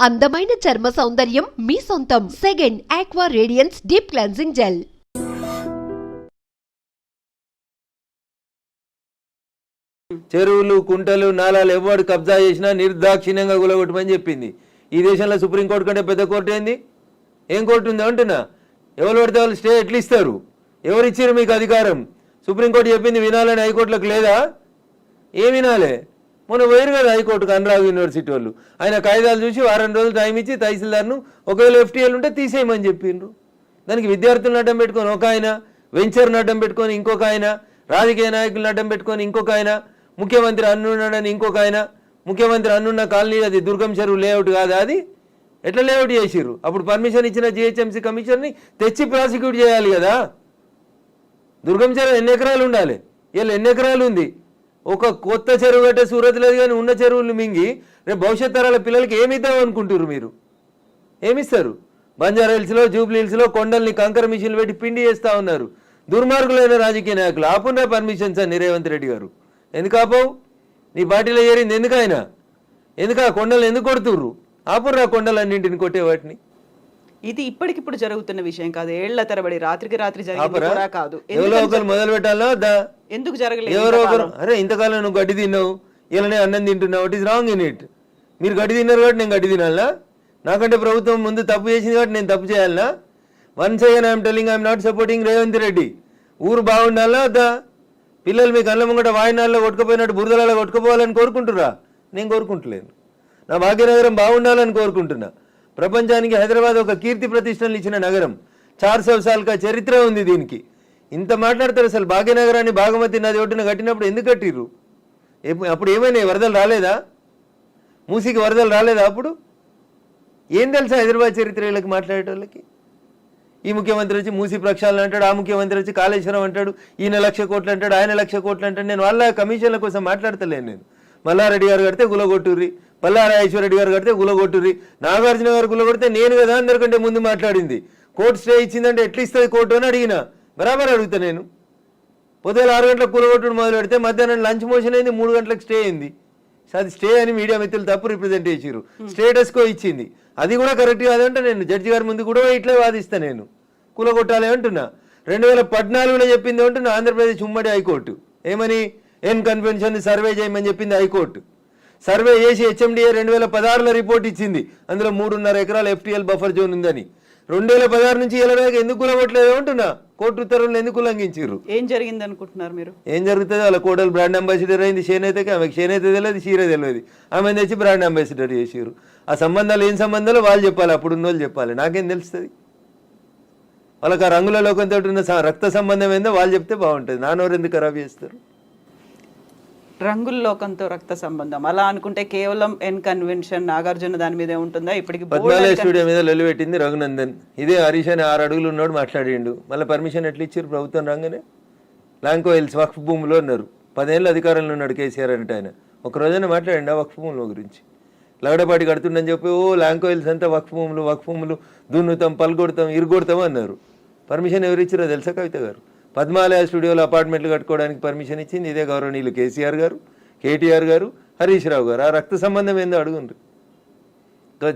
అందమైన చర్మ సౌందర్యం మీ సొంతం. Second aqua radiance deep cleansing gel. చెరువులు, కుంటలు, నాలాలు ఎవడు కబ్జా చేసినా నిర్దాక్షిణ్యంగా గులగొట్టమని చెప్పింది. ఈ దేశంలో సుప్రీంకోర్టు కంటే పెద్ద కోర్టు ఏంది? ఏం కోర్టు ఉంది అంటున్నా? ఎవరు పడితే వాళ్ళు స్టే ఎట్లా ఇస్తారు? ఎవరు ఇచ్చారు మీకు అధికారం? సుప్రీంకోర్టు చెప్పింది వినాలని హైకోర్టులకు లేదా? ఏం వినాలే? మొన్న పోయారు కదా హైకోర్టుకు అనురాగ్ యూనివర్సిటీ వాళ్ళు. ఆయన కాయిదాలు చూసి వారం రోజులు టైం ఇచ్చి తహసీల్దార్ను ఒకవేళ ఎఫ్టీఎల్ ఉంటే తీసేయమని చెప్పిండ్రు. దానికి విద్యార్థులను అడ్డం పెట్టుకొని ఒక ఆయన, వెంచర్ను అడ్డం పెట్టుకొని ఇంకొక ఆయన, రాజకీయ నాయకులను అడ్డం పెట్టుకొని ఇంకొక ఆయన, ముఖ్యమంత్రి అన్నున్నాడని ఇంకొక ఆయన. ముఖ్యమంత్రి అన్నున్న కాలనీ అది దుర్గం చెరువు లేఅవుట్ కాదా? అది ఎట్లా లేఅవుట్ చేసిర్రు? అప్పుడు పర్మిషన్ ఇచ్చిన జిహెచ్ఎంసీ కమిషన్ని తెచ్చి ప్రాసిక్యూట్ చేయాలి కదా. దుర్గం చెరువు ఎన్ని ఎకరాలు ఉండాలి? వీళ్ళు ఎన్ని ఎకరాలు ఉంది? ఒక కొత్త చెరువు కట్టే సూరత్ లేదు కానీ ఉన్న చెరువులు మింగి రేపు భవిష్యత్ తరాల పిల్లలకి ఏమిద్దాం అనుకుంటారు మీరు? ఏమిస్తారు? బంజారా హిల్స్లో, జూబ్లీ హిల్స్లో కొండల్ని కంకర మిషన్లు పెట్టి పిండి చేస్తూ ఉన్నారు దుర్మార్గులైన రాజకీయ నాయకులు. ఆపున్నా పర్మిషన్స్ అని రేవంత్ రెడ్డి గారు. ఎందుకు ఆపవు? నీ పార్టీలో చేరింది ఎందుకైనా? ఎందుకు ఆ కొండలు ఎందుకు కొడుతుర్రు? ఆపుర్రా కొండలన్నింటిని కొట్టే వాటిని. ఇది ఇప్పటికిప్పుడు జరుగుతున్న విషయం కాదు, ఏళ్ల తరబడి రాత్రికి రాత్రి జరిగింది కూడా కాదు. ఎవరో ఒకరు మొదలు పెట్టాలా? ఎందుకు జరగలేదు? ఎవరో ఒకరు, అరే ఇంతకాలం నువ్వు గడ్డి తిన్నావు, ఇలానే అన్నం తింటున్నావు, it is wrong in it. మీరు గడ్డి తిన్నారు కాబట్టి నేను గడ్డి తినాలా? నాకంటే ప్రభుత్వం ముందు తప్పు చేసింది కాబట్టి నేను తప్పు చేయాలనా? Once again I'm telling I'm not supporting Revanth Reddy. ఊరు బాగుండాలా వద్దా? పిల్లలు మీ కళ్ళ ముంగట వాయినాల్లో కొట్టుకుపోయినట్టు బురదలలో కొట్టుకుపోవాలని కోరుకుంటురా? నేను కోరుకుంటలేను. నా భాగ్యనగరం బాగుండాలని కోరుకుంటున్నా. ప్రపంచానికి హైదరాబాద్ ఒక కీర్తి ప్రతిష్టలు ఇచ్చిన నగరం. 400 సార్లుగా చరిత్ర ఉంది దీనికి. ఇంత మాట్లాడతారు. అసలు భాగ్యనగరాన్ని బాగమతి నది ఒడ్డున కట్టినప్పుడు ఎందుకు కట్టిర్రు? అప్పుడు ఏమైనా వరదలు రాలేదా? మూసీకి వరదలు రాలేదా? అప్పుడు ఏం తెలుసా హైదరాబాద్ చరిత్ర వీళ్ళకి మాట్లాడేటోళ్ళకి? ఈ ముఖ్యమంత్రి వచ్చి మూసీ ప్రక్షాళన అంటాడు, ఆ ముఖ్యమంత్రి వచ్చి కాళేశ్వరం అంటాడు, ఈయన 1,00,000 కోట్లు అంటాడు, ఆయన 1,00,000 కోట్లు అంటాడు. నేను వాళ్ళ కమిషన్ల కోసం మాట్లాడతలేను. నేను మల్లారెడ్డి గారు కడితే గులగొట్టుర్రి, పల్లారాజేశ్వరరెడ్డి గారు కడితే గులగొట్టుర్రి, నాగార్జున గారు గులగొడితే నేను కదా అందరికంటే ముందు మాట్లాడింది. కోర్టు స్టే ఇచ్చిందంటే ఎట్లా ఇస్తుంది కోర్టు అని అడిగిన. బరాబర్ అడుగుతా నేను. పొద్దున 6 గంటలకు కూలగొట్టుడు మొదలు పెడితే మధ్యాహ్నం లంచ్ మోషన్ అయింది, 3 గంటలకు స్టే అయింది. అది స్టే అని మీడియా మిత్రులు తప్పు రిప్రజెంట్ చేసిర్రు. స్టేటస్కో ఇచ్చింది, అది కూడా కరెక్ట్ కాదంటే నేను జడ్జి గారి ముందు కూడా ఇట్లే వాదిస్తా. నేను కూలగొట్టాలి అంటున్నా. 2014లో చెప్పింది అంటున్నా ఆంధ్రప్రదేశ్ ఉమ్మడి హైకోర్టు. ఏమని? ఎన్ కన్వెన్షన్ సర్వే చేయమని చెప్పింది హైకోర్టు. సర్వే చేసి హెచ్ఎండిఏ 2016లో రిపోర్ట్ ఇచ్చింది. అందులో 3.5 ఎకరాల ఎఫ్టీఎల్ బఫర్ జోన్ ఉందని. 2016 నుంచి ఇలా ఎందుకు కూలగొట్టలేదు అంటున్నా. కోర్టు ఉత్తర్వులను ఎందుకు ఉల్లంఘించారు? ఏం జరిగింది అనుకుంటున్నారు మీరు? ఏం జరుగుతుంది? వాళ్ళ కోడలు బ్రాండ్ అంబాసిడర్ అయింది చేనేతకి. ఆమెకి చేనేత తెలియదు, చీర తెలియదు. ఆమె తెచ్చి బ్రాండ్ అంబాసిడర్ చేసారు. ఆ సంబంధాలు ఏం సంబంధాలు వాళ్ళు చెప్పాలి, అప్పుడున్న వాళ్ళు చెప్పాలి. నాకేం తెలుస్తుంది? వాళ్ళకి ఆ రంగుల లోకంతో ఉన్న రక్త సంబంధం ఏందో వాళ్ళు చెప్తే బాగుంటుంది. నానోరు ఎందుకు ఖరాబ్ చేస్తారు? రంగుల లోకంతో రక్త సంబంధం అలా అనుకుంటే కేవలం ఎన్ కన్వెన్షన్ నాగార్జున దాని మీదే ఉంటుందా? ఇప్పటికి పద్మాలయ స్టూడియో మీద లొల్లిపెట్టింది రఘునందన్. ఇదే హరీష్ అని 6 అడుగులు ఉన్నాడు మాట్లాడిండు. మళ్ళీ పర్మిషన్ ఎట్లా ఇచ్చారు ప్రభుత్వం రాగానే? లాంకో హిల్స్ వక్ఫ్ భూమిలో ఉన్నారు. 10 ఏళ్ళు అధికారంలో ఉన్నాడు కేసీఆర్ అంటే. ఆయన ఒక రోజైనా మాట్లాడండి ఆ వక్ఫ్ భూముల గురించి? లగడపాటి కడుతుండని చెప్పి లాంకో హిల్స్ అంతా వక్ఫ్ భూములు దున్నుతాం, పల్గొడతాం, ఇరుగొడతాం అన్నారు. పర్మిషన్ ఎవరు ఇచ్చారో తెలుసా కవిత గారు? పద్మాలయ స్టూడియోలో అపార్ట్మెంట్లు కట్టుకోవడానికి పర్మిషన్ ఇచ్చింది ఇదే గౌరవనీయులు కేసీఆర్ గారు, కేటీఆర్ గారు, హరీష్ రావు గారు. ఆ రక్త సంబంధం ఏందో అడుగుండ్రు.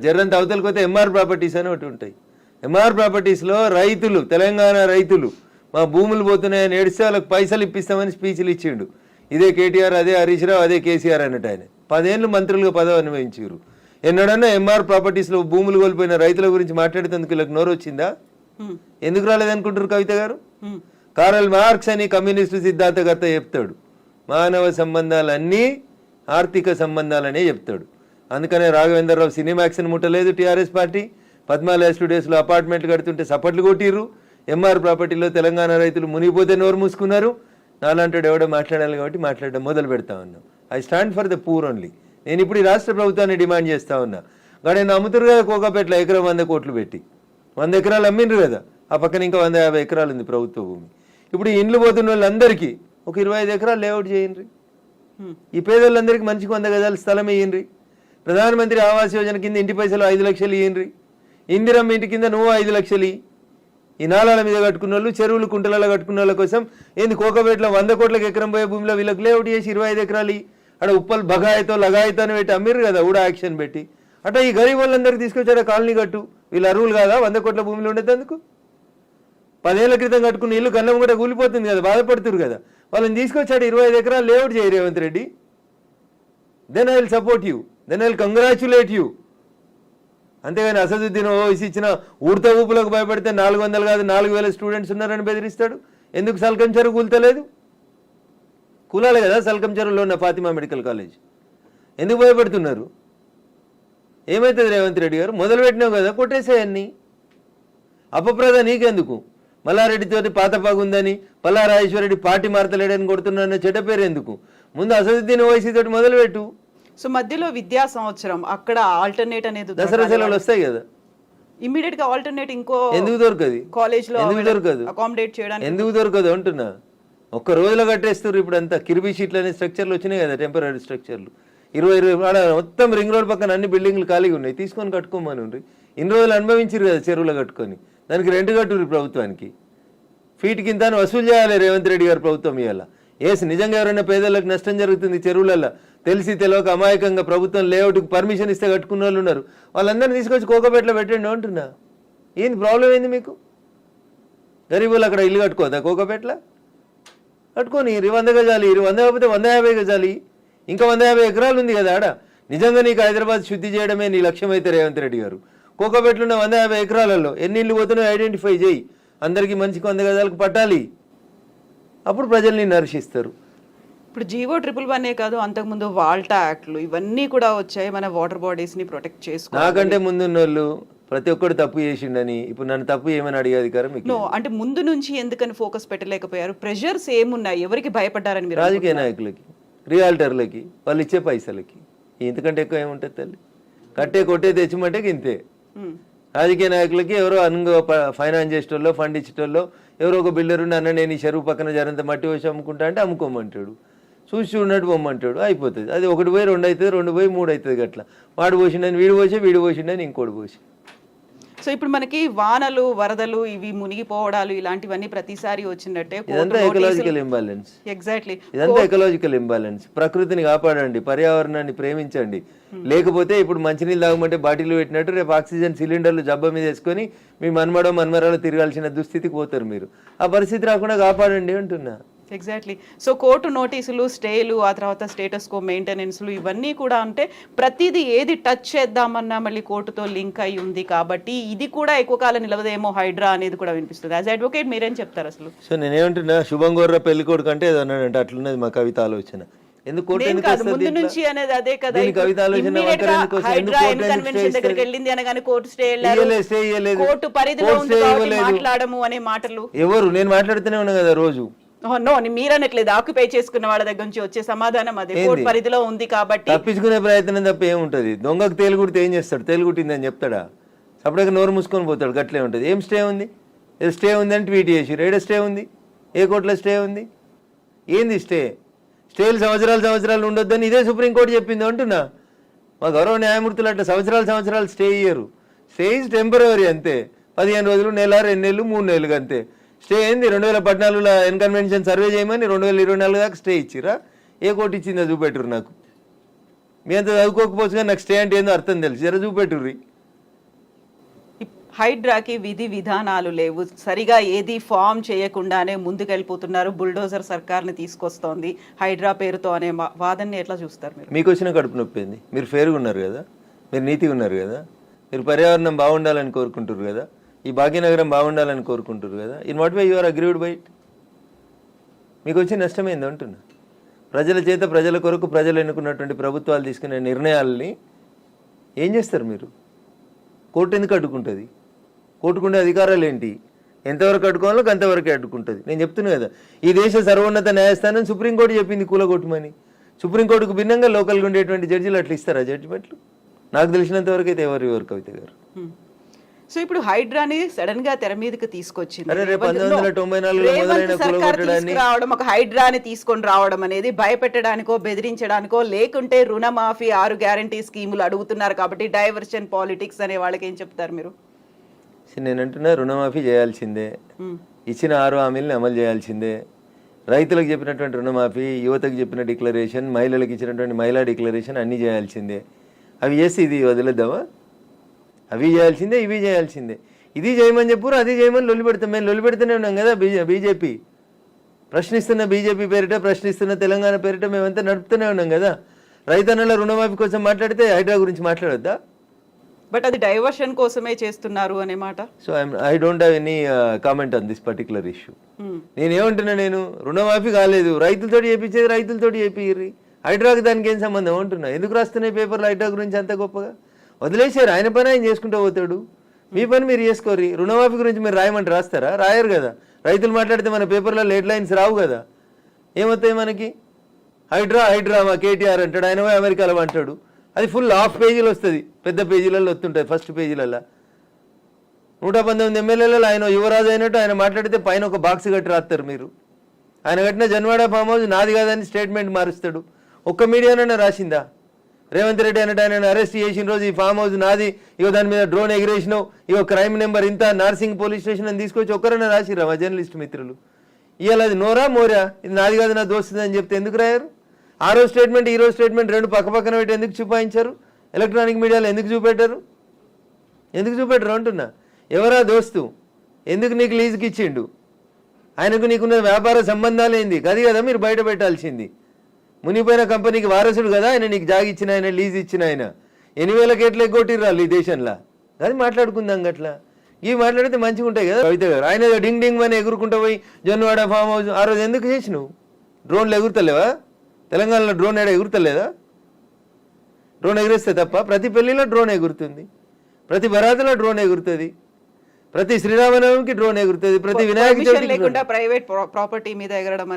జర్రంత అవతలకి పోతే ఎంఆర్ ప్రాపర్టీస్ అని ఒకటి ఉంటాయి. ఎంఆర్ ప్రాపర్టీస్లో రైతులు, తెలంగాణ రైతులు మా భూములు పోతున్నాయని ఏడిస్తే వాళ్ళకి పైసలు ఇప్పిస్తామని స్పీచ్లు ఇచ్చిండు. ఇదే కేటీఆర్, అదే హరీష్ రావు, అదే కేసీఆర్ అన్నట్టు. ఆయన 10 ఏళ్ళు మంత్రులుగా పదవి అనుభవించారు. ఎన్నడన్నా ఎంఆర్ ప్రాపర్టీస్లో భూములు కోల్పోయిన రైతుల గురించి మాట్లాడేందుకు వీళ్ళకి నోరు వచ్చిందా? ఎందుకు రాలేదనుకుంటారు కవిత గారు? కారల్ మార్క్స్ అని కమ్యూనిస్టు సిద్ధాంతకర్త చెప్తాడు, మానవ సంబంధాలన్నీ ఆర్థిక సంబంధాలనే చెప్తాడు. అందుకనే రాఘవేంద్రరావు సినిమాక్స్ని ముట్టలేదు టీఆర్ఎస్ పార్టీ. పద్మాలయ స్టూడియోస్లో అపార్ట్మెంట్లు కడుతుంటే సపట్లు కొట్టిర్రు. ఎంఆర్ ప్రాపర్టీలో తెలంగాణ రైతులు మునిగిపోతే నోరు మూసుకున్నారు. నాలంటాడు ఎవడో మాట్లాడాలి కాబట్టి మాట్లాడడం మొదలు పెడతా ఉన్నాం. I stand for the poor only. నేను ఇప్పుడు ఈ రాష్ట్ర ప్రభుత్వాన్ని డిమాండ్ చేస్తా ఉన్నా. నేను అమ్ముతురు కదా కోకాపేటలో ఎకరం 100 కోట్లు పెట్టి 100 ఎకరాలు అమ్మిండ్రు కదా. ఆ పక్కన ఇంకా 150 ఎకరాలు ఉంది ప్రభుత్వ భూమి. ఇప్పుడు ఇండ్లు పోతున్న వాళ్ళందరికీ ఒక 25 ఎకరాలు లేఅవుట్ చేయండి. ఈ పేదోళ్ళందరికీ మంచిగా 100 గజాల స్థలం ఇయ్యండి. ప్రధానమంత్రి ఆవాస్ యోజన కింద ఇంటి పైసలు 5 లక్షలు ఇయ్యండి. ఇందిరమ్మ ఇంటి కింద నువ్వు 5 లక్షలు. ఈ నాలాల మీద కట్టుకున్న వాళ్ళు, చెరువులు కుంటలలో కట్టుకున్న వాళ్ళ కోసం ఏంది కోకపేటలో 100 కోట్లకు ఎకరం పోయే భూమిలో వీళ్ళకి లేఅవుట్ చేసి 25 ఎకరాలు అక్కడ ఉప్పల్ బగాయితో లగాయితో అని పెట్టి అమ్మిర్రు కదా ఊడా యాక్షన్ పెట్టి. అట్లా ఈ గరీబ్ వాళ్ళందరికీ తీసుకొచ్చారా కాలనీ కట్టు, వీళ్ళు అరువులు కాదా 100 కోట్ల భూమిలో ఉండేందుకు? 10 ఏళ్ల క్రితం కట్టుకున్న ఇల్లు గన్నం కూడా కూలిపోతుంది కదా, బాధపడుతురు కదా. వాళ్ళని తీసుకొచ్చాడు 25 ఎకరాలు లేఅవుట్ చేయి Revanth Reddy. Then I will support you, then I will congratulate you. అంతేగాని అసదుద్దీన్ ఓవైసీ ఇచ్చిన ఊడత ఊపులకు భయపడితే 400 కాదు 4000 స్టూడెంట్స్ ఉన్నారని బెదిరిస్తాడు. ఎందుకు సల్కం చెరువు కూల్తలేదు? కూలాలి కదా సల్కం చెరువులో ఉన్న ఫాతిమా మెడికల్ కాలేజ్. ఎందుకు భయపడుతున్నారు? ఏమవుతుంది రేవంత్ రెడ్డి గారు? మొదలుపెట్టినావు కదా, కొట్టేసేయన్ని. అపప్రద నీకెందుకు? మల్లారెడ్డితోటి పాత పగుందని, పల్లారాజేశ్వరరెడ్డి పార్టీ మార్తలేడని కొడుతున్నా చెడ్డ పేరు ఎందుకు? ముందు అసదుద్దీన్ ఓవైసీ తోటి మొదలుపెట్టు. సో మధ్యలో విద్యా సంవత్సరం అక్కడ ఆల్టర్నేట్ అనేది దసరా సెలవులు వస్తాయి కదా, ఇమ్మీడియట్ గా ఆల్టర్నేట్ ఇంకో ఎందుకు దొరకదు? కాలేజ్ లో ఎందుకు దొరకదు? అకామిడేట్ చేయడానికి ఎందుకు దొరకదు అంటున్నా. ఒక్క రోజులో కట్టేస్తారు. ఇప్పుడు అంతా కిర్బీ షీట్లు అనే స్ట్రక్చర్లు వచ్చినాయి కదా, టెంపరీ స్ట్రక్చర్లు. 20 మొత్తం రింగ్ రోడ్ పక్కన అన్ని బిల్డింగ్లు ఖాళీగా ఉన్నాయి, తీసుకొని కట్టుకోమని ఉండ్రి. ఇన్ని రోజులు అనుభవించారు కదా చెరువులో కట్టుకొని, దానికి రెంట్ కట్టుర్రి ప్రభుత్వానికి. ఫీట్ కింద వసూలు చేయాలి రేవంత్ రెడ్డి గారు ప్రభుత్వం ఇవాళ. నిజంగా ఎవరైనా పేదలకు నష్టం జరుగుతుంది చెరువులలో తెలిసి తెలియక అమాయకంగా ప్రభుత్వం లేఅవుట్కి పర్మిషన్ ఇస్తే కట్టుకున్న వాళ్ళు ఉన్నారు, వాళ్ళందరినీ తీసుకొచ్చి కోకపేటలో పెట్టండి అంటున్నా. ఏంది ప్రాబ్లం ఏంది మీకు? గరీబులు అక్కడ ఇల్లు కట్టుకోదా కోకపేటలో? కట్టుకొని 100 గజాలి, 100 కాకపోతే 150 గజాలి, ఇంకా 150 ఎకరాలు ఉంది కదా ఆడ. నిజంగా నీకు హైదరాబాద్ శుద్ధి చేయడమే నీ లక్ష్యం అయితే రేవంత్ రెడ్డి గారు, కోకపేటలో ఉన్న 150 ఎకరాలలో ఎన్ని ఇల్లు పోతున్నాయో ఐడెంటిఫై చేయి. అందరికీ మంచికి 100 గజాలకు పట్టాలి, అప్పుడు ప్రజల్ని నర్శిస్తారు. ఇప్పుడు జీవో 111 కాదు, అంతకుముందు వాల్టా యాక్ట్లు ఇవన్నీ కూడా వచ్చాయి మన వాటర్ బాడీస్ ని ప్రొటెక్ట్ చేసుకో. నాకంటే ముందున్న వాళ్ళు ప్రతి ఒక్కరు తప్పు చేసిండని ఇప్పుడు నన్ను తప్పు ఏమని అడిగే అధికారం మీకు? నో, అంటే ముందు నుంచి ఎందుకని ఫోకస్ పెట్టలేకపోయారు? ప్రెషర్స్ ఏమున్నాయి? ఎవరికి భయపడ్డారని మీరు? రాజకీయ నాయకులకి, రియాల్టర్లకి, వాళ్ళు ఇచ్చే పైసలకి. ఇంతకంటే ఎక్కువ ఏముంటుంది తల్లి? కట్టే కొట్టే తెచ్చిమంటే ఇంతే. రాజకీయ నాయకులకి ఎవరో ఫైనాన్స్ చేసేటోళ్ళు, ఫండ్ ఇచ్చేటోళ్ళు, ఎవరో ఒక బిల్డర్ ఉండి అన్న నేను ఈ చెరువు పక్కన జరంత మట్టి వచ్చి అమ్ముకుంటా అంటే అమ్ముకోమంటాడు, చూసి చూడనట్టు పొమ్మంటాడు, అయిపోతుంది. అది 1 పోయి 2 అవుతుంది, 2 పోయి 3 అవుతుంది. అట్లా వాడు పోసిండని వీడు పోసి, వీడు పోసిండని ఇంకోటి పోసి. సో ఇప్పుడు మనకి వానలు, వరదలు, ఇవి మునిగిపోవడాలు ఇలాంటివన్నీ ప్రతిసారి వచ్చినట్టే. ఇదంతా ఎకలాజికల్ ఇంబ్యాలెన్స్. ఎగ్జాక్ట్లీ, ఇదంతా ఎకలాజికల్ ఇంబ్యాలెన్స్. ప్రకృతిని కాపాడండి, పర్యావరణాన్ని ప్రేమించండి. లేకపోతే ఇప్పుడు మంచినీళ్ళు తాగమంటే బాటిల్ పెట్టినట్టు రేపు ఆక్సిజన్ సిలిండర్లు జబ్బ మీద వేసుకొని మీ మన్మరాలు తిరగాల్సిన దుస్థితికి పోతారు మీరు. ఆ పరిస్థితి రాకుండా కాపాడండి అంటున్నా. ఎగ్జాక్ట్లీ. సో కోర్టు నోటీసులు, స్టేలు, ఆ తర్వాత స్టేటస్ కో మెయింటెనెన్స్లు ఇవన్నీ కూడా అంటే ప్రతిదీ ఏది టచ్ చేద్దామన్నా మళ్ళీ కోర్టుతో లింక్ అయి ఉంది కాబట్టి ఇది కూడా ఎక్కువ కాలం నిలవదేమో హైడ్రా అనేది కూడా వినిపిస్తుంది. యాజ్ అడ్వకేట్ మీరేం చెప్తారు అసలు? సో నేనేమంటున్నా, శుభం గోర్ర పెళ్లి కొడుకు అంటే ఏదో అన్నాడంటే అట్లున్నది మా కవిత ఆలోచన. ఎందుకు కోర్టు ఎందుకు ముందు నుంచి అనేది అదే కదా, కవిత ఆలోచన దగ్గరికి వెళ్ళింది అనగానే కోర్టు స్టే కోర్టు పరిధిలో మాట్లాడము అనే మాటలు ఎవరు? నేను మాట్లాడుతూనే ఉన్నా కదా రోజు. నో, మీరనట్లేదు, ఆక్యుపై చేసుకున్న వాళ్ళ దగ్గర నుంచి వచ్చే సమాధానం అదే, కోర్టు పరిధిలో ఉంది కాబట్టి. తప్పించుకునే ప్రయత్నం తప్ప ఏముంటది? దొంగకు తేలుగుడితే ఏం చేస్తాడు? తేలుగుట్టింది అని చెప్తాడా? అప్పటికి నోరు మూసుకొని పోతాడు. గట్లే ఉంటుంది. ఏం స్టే ఉంది? స్టే ఉంది అని ట్వీట్ చేసి ఏడ స్టే ఉంది? ఏ కోర్టులో స్టే ఉంది? ఏంది స్టే? స్టేలు సంవత్సరాలు ఉండొద్దని ఇదే సుప్రీంకోర్టు చెప్పింది అంటున్నా. మా గౌరవ న్యాయమూర్తులు అట్లా సంవత్సరాలు స్టే ఇయ్యరు. స్టే ఈజ్ టెంపరరీ అంతే. 15 రోజులు, నెల, 2 నెలలు, 3 నెలలు అంతే. స్టే ఏంది? 2014లో ఎన్కన్వెన్షన్ సర్వే చేయమని 2024 దాకా స్టే ఇచ్చిరా? ఏ కోర్టు ఇచ్చిందో చూపెట్టురు నాకు. మీ అంత చదువుకోకపోవచ్చు కానీ నాకు స్టే అంటే ఏందో అర్థం తెలుసు, జర చూపెట్టుర్రి. హైడ్రాకి విధి విధానాలు లేవు, సరిగా ఏది ఫామ్ చేయకుండానే ముందుకెళ్ళిపోతున్నారు, బుల్డోజర్ సర్కార్ని తీసుకొస్తోంది హైడ్రా పేరుతో అనే వాదనని ఎట్లా చూస్తారు మీరు? మీకు వచ్చిన కడుపు నొప్పి ఏంది? మీరు ఫేర్గా ఉన్నారు కదా, మీరు నీతిగా ఉన్నారు కదా, మీరు పర్యావరణం బాగుండాలని కోరుకుంటారు కదా, ఈ భాగ్యనగరం బాగుండాలని కోరుకుంటారు కదా. In what way you are agreed by it? మీకు వచ్చే నష్టం ఏందో అంటున్నా. ప్రజల చేత, ప్రజల కొరకు ప్రజలు ఎన్నుకున్నటువంటి ప్రభుత్వాలు తీసుకునే నిర్ణయాలని ఏం చేస్తారు మీరు? కోర్టు ఎందుకు అడ్డుకుంటుంది? కోర్టుకుండే అధికారాలు ఏంటి? ఎంతవరకు అడ్డుకోవాలో అంతవరకే అడ్డుకుంటుంది. నేను చెప్తున్నా కదా, ఈ దేశ సర్వోన్నత న్యాయస్థానం సుప్రీంకోర్టు చెప్పింది కూలగొట్టమని. సుప్రీంకోర్టుకు భిన్నంగా లోకల్గా ఉండేటువంటి జడ్జిలు అట్లా ఇస్తారా జడ్జిమెంట్లు? నాకు తెలిసినంత వరకు అయితే ఎవరు కవిత గారు. సో ఇప్పుడు హైడ్రాని సడన్ గా తెర మీదకి తీసుకొచ్చింది. 1994 రావడం, ఒక హైడ్రాని తీసుకొని రావడం అనేది భయపెట్టడానికో, బెదిరించడానికో, లేకుంటే రుణమాఫీ 6 గ్యారంటీ స్కీములు అడుగుతున్నారు కాబట్టి డైవర్షన్ పాలిటిక్స్ అనే వాళ్ళకి ఏం చెప్తారు మీరు? నేనంటున్నా, రుణమాఫీ చేయాల్సిందే, ఇచ్చిన 6 హామీలను అమలు చేయాల్సిందే. రైతులకు చెప్పినటువంటి రుణమాఫీ, యువతకు చెప్పిన డిక్లరేషన్, మహిళలకు ఇచ్చినటువంటి మహిళా డిక్లరేషన్ అన్నీ చేయాల్సిందే. అవి చేసి ఇది వదిలేద్దామా? అవి చేయాల్సిందే, ఇవి చేయాల్సిందే. ఇది చేయమని చెప్పురు, అది చేయమని లొల్లి పెడతాం. మేము లొల్లి పెడుతూనే ఉన్నాం కదా. బీజేపీ ప్రశ్నిస్తున్న బీజేపీ పేరిట, ప్రశ్నిస్తున్న తెలంగాణ పేరిట మేమంతా నడుపుతూనే ఉన్నాం కదా. రైతన్నల రుణమాఫీ కోసం మాట్లాడితే హైడ్రా గురించి మాట్లాడొద్దా? బట్ అది డైవర్షన్ కోసమే చేస్తున్నారు అనే మాట. So I don't have any comment on this particular issue. నేనేమంటున్నా, నేను రుణమాఫీ కాలేదు, రైతులతో చేయించేది రైతులతో చేపిర్రి, హైడ్రాకి దానికి ఏం సంబంధం అంటున్నా. ఎందుకు రాస్తున్నాయి పేపర్లు హైడ్రా గురించి అంత గొప్పగా? వదిలేశారు, ఆయన పని ఆయన చేసుకుంటూ పోతాడు, మీ పని మీరు చేసుకోర్రి. రుణమాఫీ గురించి మీరు రాయమంటే రాస్తారా? రాయరు కదా. రైతులు మాట్లాడితే మన పేపర్లో హెడ్ లైన్స్ రావు కదా. ఏమవుతాయి మనకి? హైడ్రా మా కేటీఆర్ అంటాడు, ఆయన పోయి అమెరికాలో అంటాడు. అది ఫుల్ హాఫ్ పేజీలు వస్తుంది, పెద్ద పేజీలలో వస్తుంటుంది. ఫస్ట్ పేజీలలో 119 ఎమ్మెల్యేలలో ఆయన యువరాజు అయినట్టు ఆయన మాట్లాడితే పైన ఒక బాక్స్ కట్టి రాస్తారు మీరు. ఆయన కట్టిన జన్వాడ ఫామ్ హౌస్ నాది కాదని స్టేట్మెంట్ మారుస్తాడు. ఒక్క మీడియానైనా రాసిందా? రేవంత్ రెడ్డి అన్నట్టు ఆయన అరెస్ట్ చేసిన రోజు ఈ ఫామ్ హౌస్ నాది, ఇగో దాని మీద డ్రోన్ ఎగిరేసినావు, ఇగో క్రైమ్ నెంబర్ ఇంత, నార్సింగ్ పోలీస్ స్టేషన్ అని తీసుకొచ్చి ఒక్కరైనా రాసిరా మా జర్నలిస్ట్ మిత్రులు? ఇవాళ అది నోరా మోరా, ఇది నాది కాదు నా దోస్తుంది అని చెప్తే ఎందుకు రాయారు? ఆ రోజు స్టేట్మెంట్ ఈ రోజు స్టేట్మెంట్ రెండు పక్క పక్కన పెట్టి ఎందుకు చూపాయించారు? ఎలక్ట్రానిక్ మీడియాలో ఎందుకు చూపెట్టారు? ఎందుకు చూపెట్టరు అంటున్నా. ఎవరా దోస్తు? ఎందుకు నీకు లీజుకి ఇచ్చిండు? ఆయనకు నీకున్న వ్యాపార సంబంధాలు ఏంది? అది కదా మీరు బయట పెట్టాల్సింది. మునిపోయిన కంపెనీకి వారసుడు కదా ఆయన, నీకు జాగి ఇచ్చిన ఆయన, లీజ్ ఇచ్చిన ఆయన. 8,000 కేట్లు ఎగ్గొట్టిర్రాళ్ళు ఈ దేశంలో. అది మాట్లాడుకుందాం గట్లా. ఇవి మాట్లాడితే మంచిగా ఉంటాయి కదా. కవిత గారు ఆయన డింగ్ డింగ్ అని ఎగురుకుంటూ పోయి జొన్నవాడ ఫామ్ హౌస్ ఆ రోజు ఎందుకు చేసినావు? డ్రోన్లు ఎగురుతలేవా? తెలంగాణలో డ్రోన్ ఏడా ఎగురుతలేదా? డ్రోన్ ఎగిరేస్తే తప్ప ప్రతి పెళ్లిలో డ్రోన్ ఎగురుతుంది, ప్రతి బరాతులో డ్రోన్ ఎగురుతుంది, ప్రతి శ్రీరామనవమికి డ్రోన్ ఎగురుతుంది, ప్రతి వినాయక చవితికి లేకుండా ప్రైవేట్ ప్రాపర్టీ మీద ఎగరడం